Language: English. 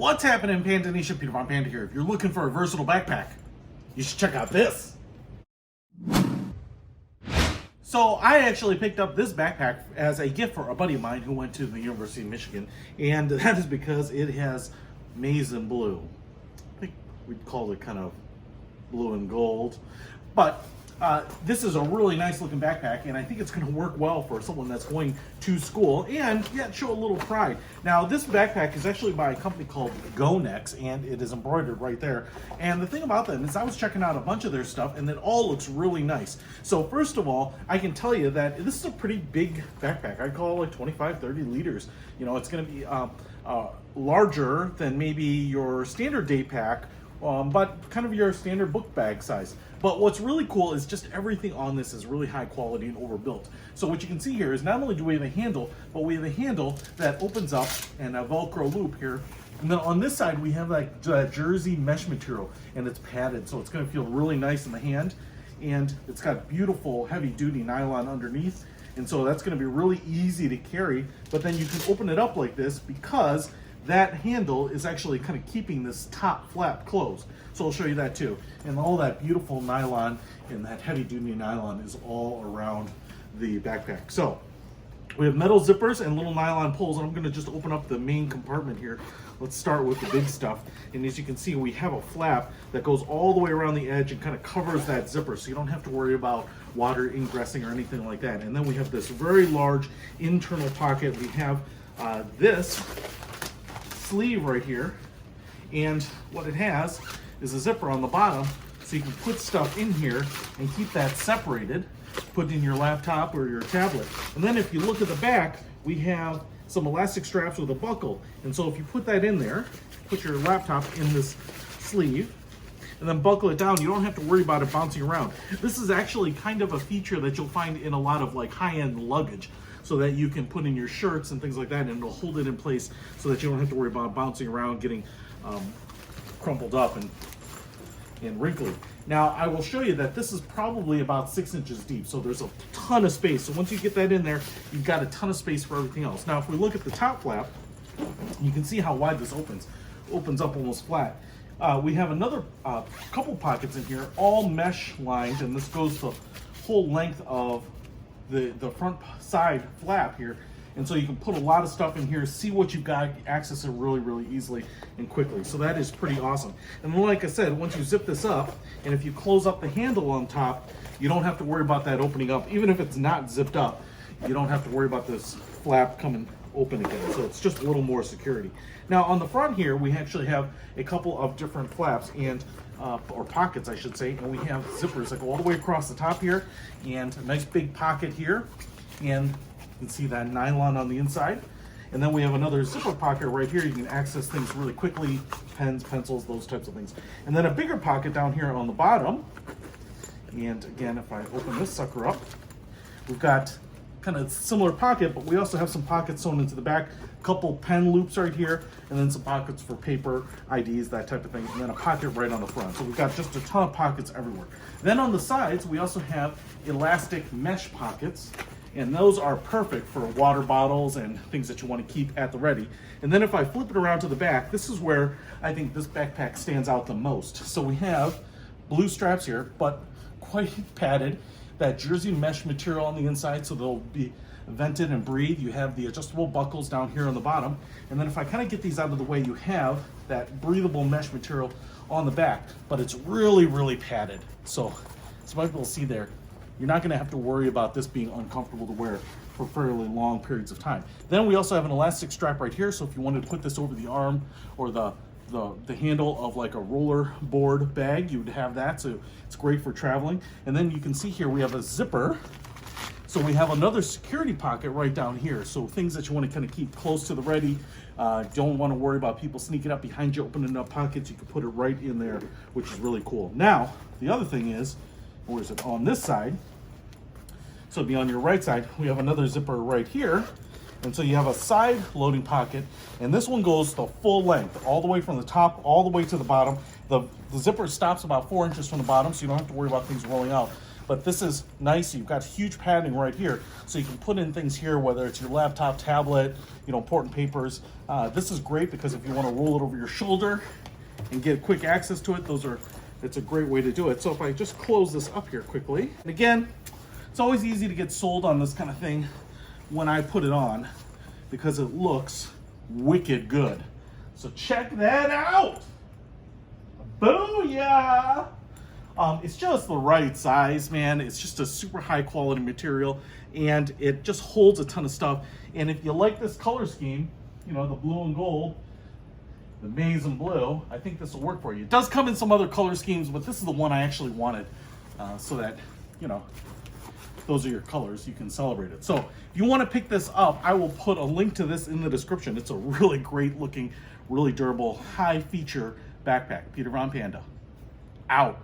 What's happening, Panda Nation? Peter Von Panda here. If you're looking for a versatile backpack, you should check out this. So I actually picked up this backpack as a gift for a buddy of mine who went to the University of Michigan, and that is because it has maize and blue. I think we'd call it kind of blue and gold, but this is a really nice looking backpack, and I think it's going to work well for someone that's going to school and yet show a little pride. Now, this backpack is actually by a company called Gonex, and it is embroidered right there. And the thing about them is I was checking out a bunch of their stuff, and it all looks really nice. So first of all, I can tell you that this is a pretty big backpack. I call it like 25, 30 liters. You know, it's going to be larger than maybe your standard Daypack, but kind of your standard book bag size. But what's really cool is just everything on this is really high quality and overbuilt. So what you can see here is not only do we have a handle, but we have a handle that opens up and a Velcro loop here. And then on this side, we have like jersey mesh material, and it's padded. So it's gonna feel really nice in the hand. And it's got beautiful heavy duty nylon underneath. And so that's gonna be really easy to carry. But then you can open it up like this because that handle is actually kind of keeping this top flap closed. So I'll show you that too. And all that beautiful nylon and that heavy duty nylon is all around the backpack. So we have metal zippers and little nylon pulls, and I'm gonna just open up the main compartment here. Let's start with the big stuff. And as you can see, we have a flap that goes all the way around the edge and kind of covers that zipper, so you don't have to worry about water ingressing or anything like that. And then we have this very large internal pocket. We have this sleeve right here, and what it has is a zipper on the bottom, so you can put stuff in here and keep that separated, put in your laptop or your tablet. And then if you look at the back, we have some elastic straps with a buckle, and so if you put that in there, put your laptop in this sleeve and then buckle it down, you don't have to worry about it bouncing around. This is actually kind of a feature that you'll find in a lot of like high-end luggage, so that you can put in your shirts and things like that, and it'll hold it in place so that you don't have to worry about bouncing around, getting crumpled up and wrinkly. Now, I will show you that this is probably about 6 inches deep, so there's a ton of space. So once you get that in there, you've got a ton of space for everything else. Now, if we look at the top flap, you can see how wide this opens. Opens up almost flat. We have another couple pockets in here, all mesh lined, and this goes the whole length of the front side flap here, and so you can put a lot of stuff in here, see what you've got, access it really easily and quickly. So that is pretty awesome. And then, like I said, once you zip this up, and if you close up the handle on top, you don't have to worry about that opening up. Even if it's not zipped up, you don't have to worry about this flap coming open again. So it's just a little more security. Now on the front here, we actually have a couple of different flaps and or pockets, I should say, and we have zippers that go all the way across the top here, and a nice big pocket here, and you can see that nylon on the inside. And then we have another zipper pocket right here. You can access things really quickly, pens, pencils, those types of things. And then a bigger pocket down here on the bottom. And again, if I open this sucker up, we've got kind of similar pocket, but we also have some pockets sewn into the back, a couple pen loops right here, and then some pockets for paper, IDs, that type of thing, and then a pocket right on the front. So we've got just a ton of pockets everywhere. Then on the sides, we also have elastic mesh pockets, and those are perfect for water bottles and things that you want to keep at the ready. And then if I flip it around to the back, this is where I think this backpack stands out the most. So we have blue straps here, but quite padded. That jersey mesh material on the inside, so they'll be vented and breathe. You have the adjustable buckles down here on the bottom. And then if I kind of get these out of the way, you have that breathable mesh material on the back, but it's really padded. So as you might be able to see there, you're not gonna have to worry about this being uncomfortable to wear for fairly long periods of time. Then we also have an elastic strap right here, so if you wanted to put this over the arm or the handle of like a roller board bag, you would have that, so it's great for traveling. And then you can see here we have a zipper, so we have another security pocket right down here, so things that you want to kind of keep close to the ready, don't want to worry about people sneaking up behind you, opening up pockets. You can put it right in there, which is really cool. Now the other thing is, where is it, on this side, so it'd be on your right side, we have another zipper right here. And so you have a side loading pocket, and this one goes the full length, all the way from the top, all the way to the bottom. The zipper stops about 4 inches from the bottom, so you don't have to worry about things rolling out. But this is nice. You've got huge padding right here, so you can put in things here, whether it's your laptop, tablet, important papers. This is great because if you want to roll it over your shoulder and get quick access to it, it's a great way to do it. So if I just close this up here quickly, and again, it's always easy to get sold on this kind of thing when I put it on because it looks wicked good. So check that out. Booyah! It's just the right size, man. It's just a super high quality material, and it just holds a ton of stuff. And if you like this color scheme, the blue and gold, the maize and blue, I think this will work for you. It does come in some other color schemes, but this is the one I actually wanted, so that, those are your colors. You can celebrate it. So if you want to pick this up, I will put a link to this in the description. It's a really great looking, really durable, high feature backpack. Peter Von Panda, out.